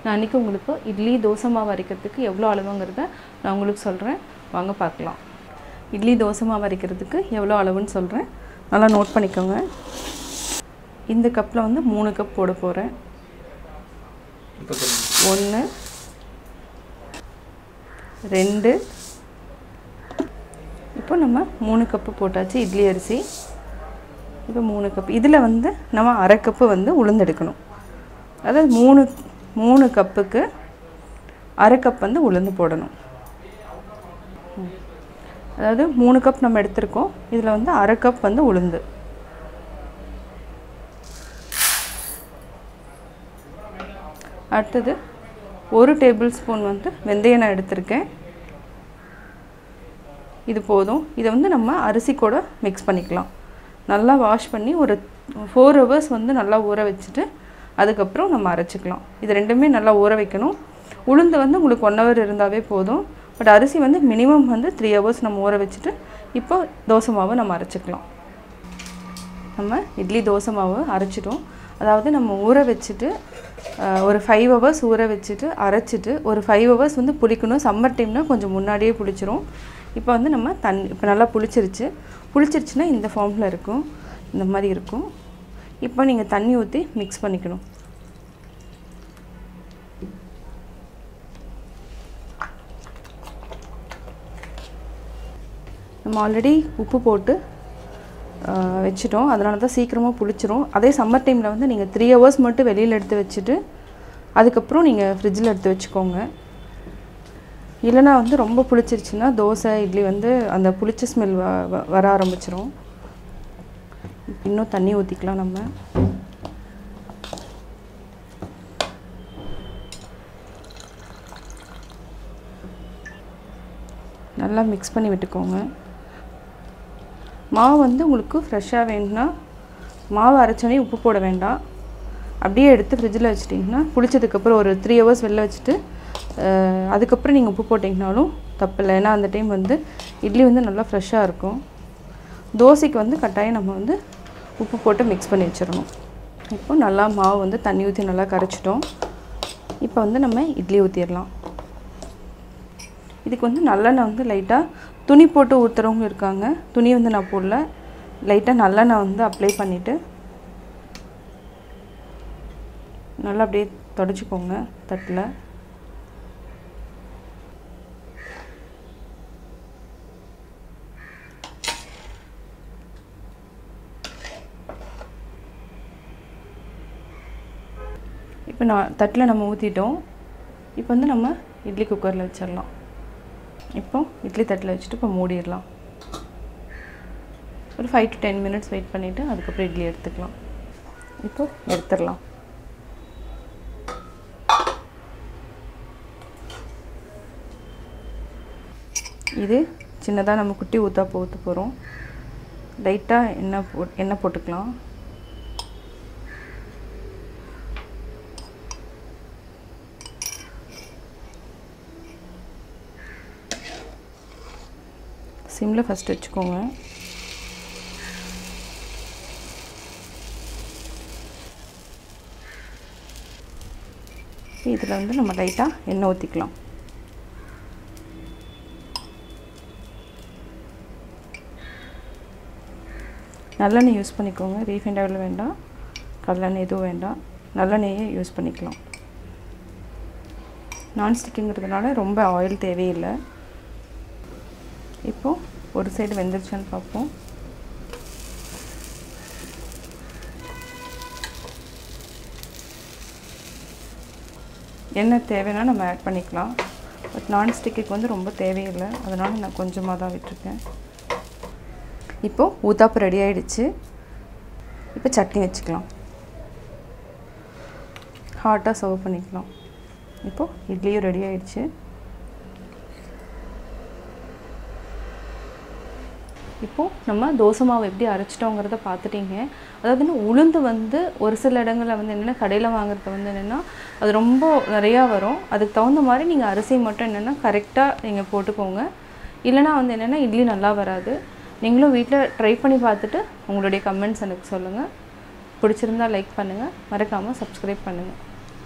நான் அன்றைக்கி உங்களுக்கு இட்லி தோசை மாவு அரைக்கிறதுக்கு எவ்வளோ அளவுங்கிறத நான் உங்களுக்கு சொல்கிறேன். வாங்க பார்க்கலாம். இட்லி தோசை மாவு அரைக்கிறதுக்கு எவ்வளோ அளவுன்னு சொல்கிறேன், நல்லா நோட் பண்ணிக்கோங்க. இந்த கப்பில் வந்து 3 கப் போட போகிறேன். 1 2 இப்போ நம்ம 3 கப்பு போட்டாச்சு இட்லி அரிசி. இப்போ 3 கப். இதில் வந்து நம்ம அரை கப்பு வந்து உளுந்து எடுக்கணும். அதாவது 3 கப்புக்கு அரை கப் வந்து உளுந்து போடணும். அதாவது 3 கப் நம்ம எடுத்திருக்கோம். இதில் வந்து அரை கப் வந்து உளுந்து. அடுத்தது 1 டேபிள் ஸ்பூன் வந்து வெந்தயம் நான் எடுத்திருக்கேன். இது போதும். இதை வந்து நம்ம அரிசி கூட மிக்ஸ் பண்ணிக்கலாம். நல்லா வாஷ் பண்ணி ஒரு 4 ஹவர்ஸ் வந்து நல்லா ஊற வச்சுட்டு அதுக்கப்புறம் நம்ம அரைச்சிக்கலாம். இது ரெண்டுமே நல்லா ஊற வைக்கணும். உளுந்து வந்து உங்களுக்கு 1 ஹவர் இருந்தாவே போதும். பட் அரிசி வந்து மினிமம் வந்து 3 ஹவர்ஸ் நம்ம ஊற வச்சுட்டு இப்போ தோசை மாவு நம்ம அரைச்சிக்கலாம். நம்ம இட்லி தோசை மாவு அரைச்சிட்டோம். அதாவது நம்ம ஊற வச்சுட்டு ஒரு 5 ஹவர்ஸ் ஊற வச்சுட்டு அரைச்சிட்டு ஒரு 5 ஹவர்ஸ் வந்து புளிக்கணும். சம்மர் டைம்னால் கொஞ்சம் முன்னாடியே புளிச்சிரும். இப்போ வந்து நம்ம இப்போ நல்லா புளிச்சிருச்சுன்னா இந்த ஃபார்மில் இருக்கும், இந்த மாதிரி இருக்கும். இப்போ நீங்கள் தண்ணி ஊற்றி மிக்ஸ் பண்ணிக்கணும். நம்ம ஆல்ரெடி உப்பு போட்டு வச்சுட்டோம், அதனால தான் சீக்கிரமாக புளிச்சிரும். அதே சம்மர் டைமில் வந்து நீங்கள் 3 ஹவர்ஸ் மட்டும் வெளியில் எடுத்து வச்சுட்டு அதுக்கப்புறம் நீங்கள் ஃப்ரிட்ஜில் எடுத்து வச்சுக்கோங்க. இல்லைனா வந்து ரொம்ப புளிச்சிருச்சுன்னா தோசை இட்லி வந்து அந்த புளிச்ச ஸ்மெல் வர ஆரம்பிச்சிரும். இன்னும் தண்ணி ஊற்றிக்கலாம். நம்ம நல்லா மிக்ஸ் பண்ணி விட்டுக்கோங்க. மாவு வந்து உங்களுக்கு ஃப்ரெஷ்ஷாக வேணும்னா மாவு அரைச்சோன்னே உப்பு போட வேண்டாம். அப்படியே எடுத்து ஃப்ரிட்ஜில் வச்சிட்டிங்கன்னா புளிச்சதுக்கப்புறம் ஒரு 3 ஹவர்ஸ் வெளில வச்சுட்டு அதுக்கப்புறம் நீங்கள் உப்பு போட்டிங்கனாலும் தப்பில்லை. ஏன்னா அந்த டைம் வந்து இட்லி வந்து நல்லா ஃப்ரெஷ்ஷாக இருக்கும். தோசைக்கு வந்து கட்டாயம் நம்ம வந்து உப்பு போட்டு மிக்ஸ் பண்ணி வச்சிடணும். இப்போ நல்லா மாவு வந்து தண்ணி ஊற்றி நல்லா கரைச்சிட்டோம். இப்போ வந்து நம்ம இட்லி ஊற்றிடலாம். இதுக்கு வந்து நல்லெண்ணெய் வந்து லைட்டாக துணி போட்டு ஊற்றுறவங்க இருக்காங்க. துணி வந்து நான் போடல, லைட்டாக நல்லெண்ணெய் வந்து அப்ளை பண்ணிவிட்டு நல்லா அப்படியே தொடச்சிக்கோங்க தட்டில். இப்போ தட்டில் நம்ம ஊற்றிட்டோம். இப்போ வந்து நம்ம இட்லி குக்கரில் வச்சிடலாம். இப்போ இட்லி தட்டில் வச்சுட்டு இப்போ மூடிடலாம். ஒரு 5 to 10 மினிட்ஸ் வெயிட் பண்ணிவிட்டு அதுக்கப்புறம் இட்லி எடுத்துக்கலாம். இப்போ எடுத்துடலாம். இது சின்னதாக நம்ம குட்டி ஊற்ற போகிறோம். லைட்டாக எண்ணெய் போட்டுக்கலாம். சிம்மில் ஃபஸ்ட்டு வச்சுக்கோங்க. இதில் வந்து நம்ம லைட்டாக எண்ணெய் ஊற்றிக்கலாம். நல்லெண்ணெய் யூஸ் பண்ணிக்கோங்க. ரீஃபைண்ட் ஆயில் வேண்டாம், கடலெண்ணெய் எதுவும் வேண்டாம், நல்லெண்ணெயே யூஸ் பண்ணிக்கலாம். நான்ஸ்டிக்குங்கிறதுனால ரொம்ப ஆயில் தேவையில்லை. இப்போது ஒரு சைடு வெந்துருச்சான்னு பார்ப்போம். எண்ணெய் தேவைன்னா நம்ம ஆட் பண்ணிக்கலாம். பட் நான்ஸ்டிக்கு வந்து ரொம்ப தேவையில்லை, அதனால் நான் கொஞ்சமாக தான் விட்டுருக்கேன். இப்போது ஊத்தாப்பு ரெடி ஆகிடுச்சு. இப்போ சட்னி வச்சுக்கலாம். ஹாட்டாக சர்வ் பண்ணிக்கலாம். இப்போது இட்லியும் ரெடி ஆகிடுச்சு. இப்போது நம்ம தோசை மாவு எப்படி அரைச்சிட்டோங்கிறத பார்த்துட்டிங்க. அதாவது உளுந்து வந்து ஒரு சில இடங்களில் வந்து என்னென்னா கடையில் வாங்குறது வந்து என்னென்னா அது ரொம்ப நிறையா வரும். அதுக்கு தகுந்த மாதிரி நீங்கள் அரிசி மட்டும் என்னென்னா கரெக்டாக நீங்கள் போட்டுக்கோங்க. இல்லைனா வந்து என்னென்னா இட்லி நல்லா வராது. நீங்களும் வீட்டில் ட்ரை பண்ணி பார்த்துட்டு உங்களுடைய கமெண்ட்ஸ் எனக்கு சொல்லுங்கள். பிடிச்சிருந்தால் லைக் பண்ணுங்கள், மறக்காமல் சப்ஸ்கிரைப் பண்ணுங்கள்.